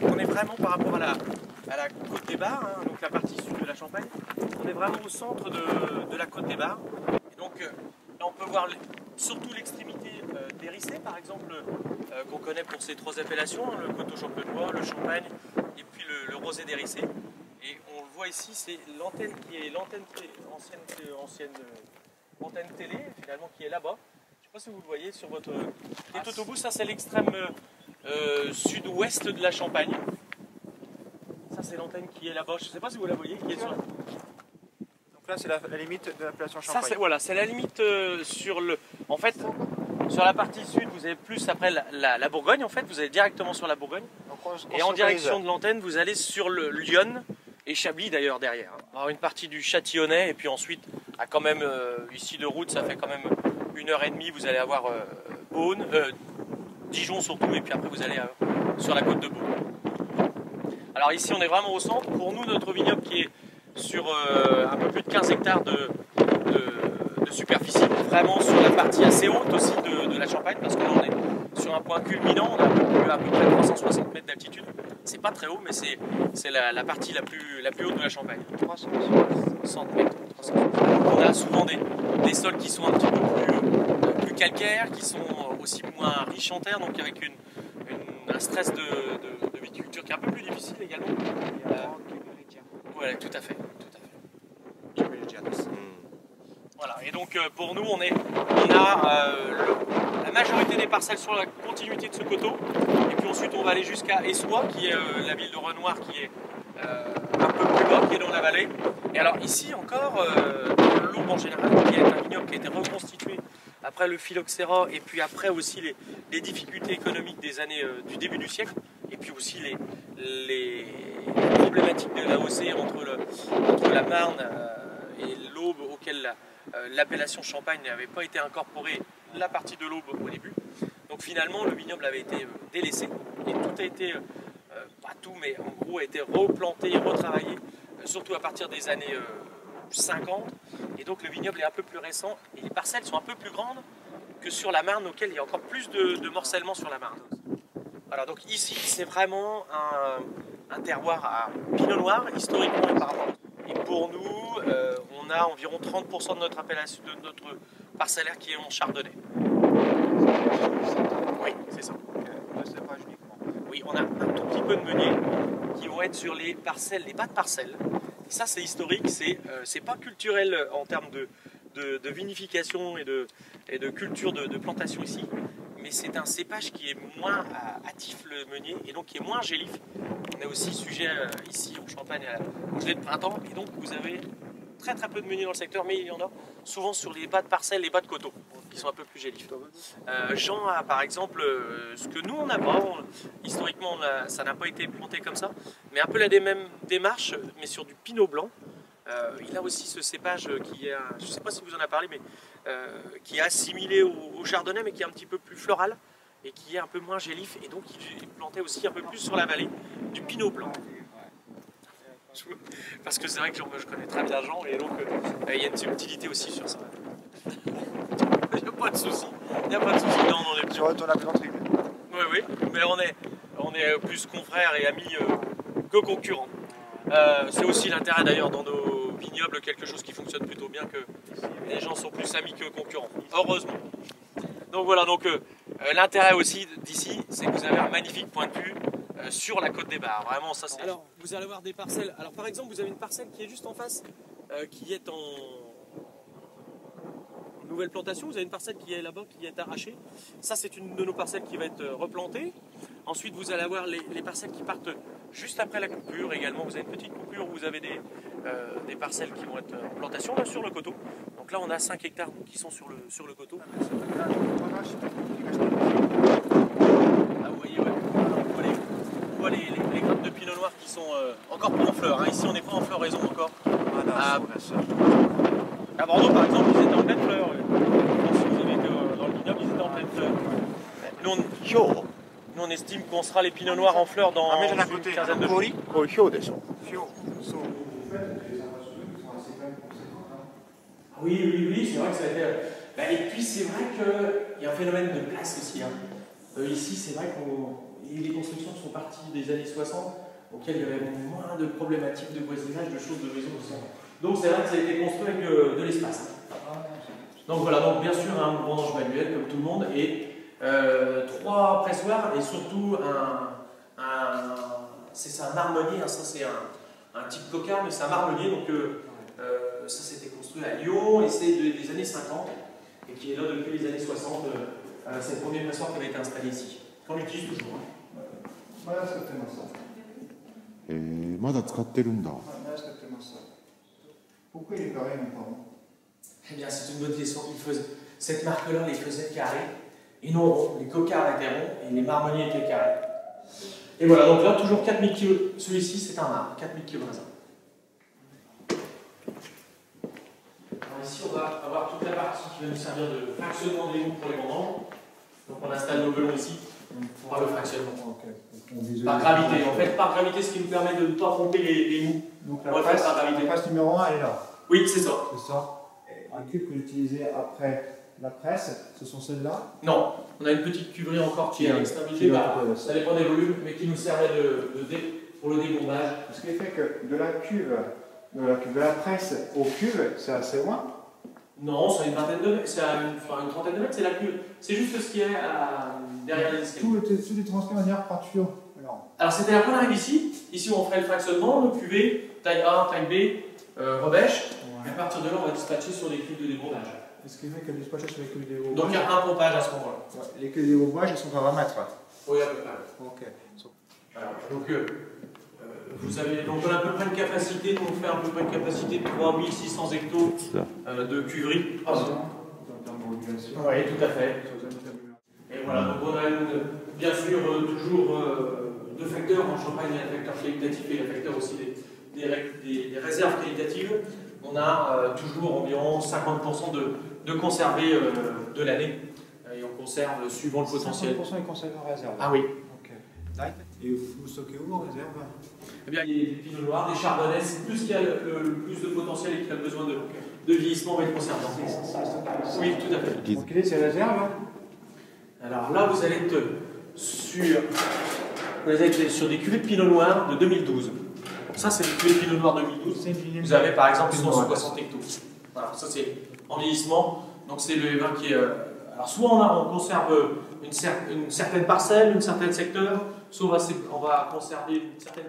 on est vraiment par rapport à la côte des Bars, hein, donc la partie sud de la Champagne. On est vraiment au centre de la côte des Bars. Et donc là on peut voir surtout l'extrémité d'Hérissé par exemple, qu'on connaît pour ses trois appellations, hein, le coteau champenois, le champagne et puis le rosé d'Hérissé. Et on le voit ici, c'est l'antenne qui est l'antenne ancienne antenne télé finalement qui est là-bas. Je ne sais pas si vous le voyez sur votre autobus, ça c'est l'extrême sud-ouest de la Champagne. Ça c'est l'antenne qui est là-bas, je ne sais pas si vous la voyez, qui est sur... Donc là c'est la limite de l'appellation Champagne. Ça voilà, c'est la limite sur le... En fait, sur la partie sud, vous avez plus après la Bourgogne, en fait, vous allez directement sur la Bourgogne. Donc et en direction de l'antenne, vous allez sur le Lyon et Chablis d'ailleurs derrière. Alors une partie du Châtillonnais et puis ensuite, à quand même ici de route, ça fait quand même 1h30, vous allez avoir Beaune, Dijon surtout, et puis après vous allez sur la côte de Beaune. Alors ici on est vraiment au centre. Pour nous, notre vignoble qui est sur un peu plus de 15 hectares de superficie, vraiment sur la partie assez haute aussi de la Champagne, parce que là on est sur un point culminant, on a à peu près 360 mètres d'altitude. C'est pas très haut, mais c'est la partie la plus haute de la Champagne. 360 mètres. 360. On a souvent des sols qui sont un petit peu plus calcaires, qui sont aussi moins riches en terre, donc avec un stress de viticulture qui est un peu plus difficile également. Voilà, tout à fait. Voilà, et donc pour nous, on a la majorité des parcelles sur la continuité de ce coteau, et puis ensuite on va aller jusqu'à Essois, qui est la ville de Renoir, qui est un peu plus bas, qui est dans la vallée. Et alors ici encore, l'Aube en général, qui est un vignoble qui a été reconstitué après le phylloxéra, et puis après aussi les difficultés économiques des années du début du siècle, et puis aussi les problématiques de l'AOC entre la Marne et l'Aube, auquel l'appellation Champagne n'avait pas été incorporée, la partie de l'Aube au début. Donc finalement le vignoble avait été délaissé et tout a été, pas tout mais en gros a été replanté, retravaillé, surtout à partir des années 50, et donc le vignoble est un peu plus récent et les parcelles sont un peu plus grandes que sur la Marne, auquel il y a encore plus de morcellement sur la Marne. Voilà, donc ici c'est vraiment un terroir à pinot noir historiquement et par rapport. Et pour nous, on a environ 30% de notre appellation, de notre parcellaire qui est en chardonnay. Oui, c'est ça. Oui, on a un tout petit peu de meunier qui vont être sur les parcelles, les bas de parcelles. Et ça, c'est historique, c'est pas culturel en termes de vinification et de culture de plantation ici. Mais c'est un cépage qui est moins hâtif, le meunier, et donc qui est moins gélif. On est aussi sujet ici en Champagne au gelée de printemps, et donc vous avez très peu de meunier dans le secteur, mais il y en a souvent sur les bas de parcelles, les bas de coteaux, qui sont un peu plus gélifs. Jean a par exemple ce que nous on n'a pas, historiquement ça n'a pas été planté comme ça, mais un peu la même démarche, mais sur du pinot blanc. Il a aussi ce cépage qui est, je ne sais pas si vous en avez parlé, mais qui est assimilé au chardonnay, mais qui est un petit peu plus floral et qui est un peu moins gélif, et donc il plantait aussi un peu plus sur la vallée du pinot blanc. Parce que c'est vrai que je connais très bien Jean, et donc il y a une subtilité aussi sur ça. Il n'y a pas de souci. Il n'y a pas de souci. Non, on est sur ton plaisanterie. Oui, mais on est plus confrères et amis que concurrents. C'est aussi l'intérêt d'ailleurs dans nos vignobles, quelque chose qui fonctionne plutôt bien, que les gens sont plus amis que concurrents, heureusement. Donc voilà, l'intérêt aussi d'ici, c'est que vous avez un magnifique point de vue sur la côte des Bars. Vraiment, ça c'est... Alors, vous allez avoir des parcelles. Alors par exemple, vous avez une parcelle qui est juste en face, qui est en nouvelle plantation. Vous avez une parcelle qui est là-bas, qui est arrachée. Ça, c'est une de nos parcelles qui va être replantée. Ensuite, vous allez avoir les parcelles qui partent juste après la coupure. Également, vous avez une petite coupure où vous avez des parcelles qui vont être en plantation là, sur le coteau. Donc là, on a 5 hectares qui sont sur le coteau. Ah, vous voyez, ouais. On voit les grappes de pinot noir qui sont encore pas en fleurs. Hein. Ici, on n'est pas en floraison encore. À Bordeaux, par exemple, ils étaient en pleine fleur. Je pense que vous avez que dans le vignoble, ils étaient en pleine fleur. Nous, on estime qu'on sera les pinots noirs en fleurs dans une quinzaine de jours. Oui, c'est vrai que ça a été... et puis, c'est vrai qu'il y a un phénomène de place aussi. Hein. Ici, c'est vrai qu'on et les constructions sont parties des années 60, auxquelles il y avait moins de problématiques de voisinage, de choses, de maisons, de sang. Donc c'est vrai que ça a été construit avec de l'espace. Donc voilà, donc bien sûr un vendange manuel comme tout le monde, et 3 pressoirs, et surtout c'est un marmonnier, hein, ça c'est un type coquard, mais c'est un marmonnier, donc ça c'était construit à Lyon, et c'est des années 50, et qui est là depuis les années 60, c'est le premier pressoir qui avait été installé ici, qu'on utilise toujours. Hein. まだ使ってます。まだ使ってるんだ。まだ使ってます。Pourquoi il est carré, mon pardon? Eh bien, c'est une bonne question. Cette marque-là les faisait carrés, et non ronds. Les cocards étaient ronds, et les marmonniers étaient carrés. Et voilà, donc là, toujours 4000 kg. Celui-ci, c'est un marbre, 4000 kg raisin. Alors ici, on va avoir toute la partie qui va nous servir de fractionnement des mous pour les vendanges. Donc on installe nos belons ici pour faire le fractionnement. Par gravité. En fait, par gravité, ce qui nous permet de ne pas pomper les mous. Donc On va faire par gravité. la presse numéro 1, elle est là. Oui, c'est ça. C'est ça. Les cubes que vous utilisez après la presse, ce sont celles-là? Non, on a une petite cuverie encore qui est à l'extrémité, ça dépend des volumes, mais qui nous servait pour le débombage. Ce qui fait que de la cuve, de la presse au cuve, c'est assez loin? Non, c'est une vingtaine de mètres, c'est à une trentaine de mètres, c'est la cuve. C'est juste ce qui est derrière les escaliers. Tous les transferts manière par tuyau. Alors c'était la première arrive ici. Ici on ferait le fractionnement, nos cuvées, taille A, taille B, rebêche. Et à partir de là, on va dispatcher sur des cuves de débombage. Ce qui fait qu'elle dispatche sur les cuves de débombage. Donc il y a un pompage à ce moment-là. Ouais, les cuves de débombage, elles sont à 20 mètres. Oui, à peu près. Ok. Voilà. Donc vous avez donc on a à peu près une capacité, on fait à peu près une capacité de 3600 hectos de cuverie. En termes de modulation. Oui, tout à fait. Et voilà, donc on a bien sûr toujours deux facteurs en Champagne, il y a un facteur qualitatif et un facteur aussi des réserves qualitatives. On a toujours environ 50% de conservé de l'année. Et on conserve suivant le potentiel. 50% est conservé en réserve. Ah oui. Ok. Et vous stockez où en réserve? Eh bien, il y a des pinots noirs, des chardonnays, plus qu'il y a le plus de potentiel et qu'il y a besoin de vieillissement, on va être conservé. Oui, tout à fait. Donc, quelle est ces réserves? Alors là, vous allez être sur des cuvées de pinot noir de 2012. Ça, c'est des cuvées de pinot noir 2012. Vous avez par exemple 160 hectos. Voilà, ça c'est en vieillissement. Donc c'est le vin qui est. Alors soit on conserve une certaine parcelle, un certain secteur, soit on va conserver une certaine